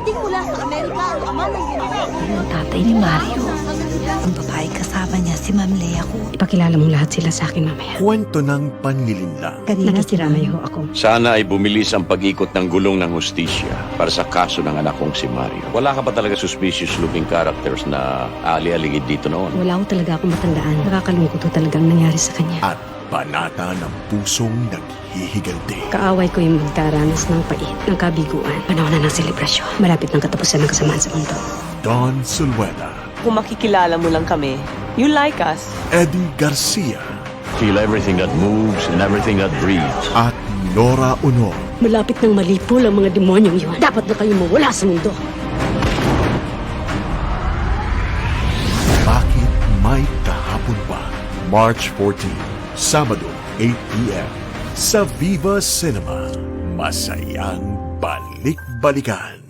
Dumating mula sa Amerika ang ama ng universe. Yung tatay ni Mario. Ang babae kasama niya, si Ma'am Lea ko. Ipakilala mong lahat sila sa akin mamaya. Kwento ng panlilinlang. Nakikiramay ho ako. Sana ay bumilis ang pag-ikot ng gulong ng hustisya para sa kaso ng anak kong si Mario. Wala ka ba talaga suspicious looking characters na ali-aligid dito noon? Wala ko talaga akong matandaan. Nakakalungkot ho talagang nangyari sa kanya. At banata ng pusong naghihiganti. Kaaway ko yung magdaranas ng pait, ng kabiguan. Panahon na ng selebrasyon. Malapit ng katapusan ng kasamaan sa mundo. Don Zulueta, Kung makikilala mo lang kami, you like us. Eddie Garcia, Feel everything that moves and everything that breathes. at Nora Honor. Malapit ng malipol ang mga demonyong yun. Dapat na kayong mawala sa mundo. Bakit may kahapon pa? March 14, Sabado, 8 p.m. sa Viva Cinema. Masayang balik-balikan.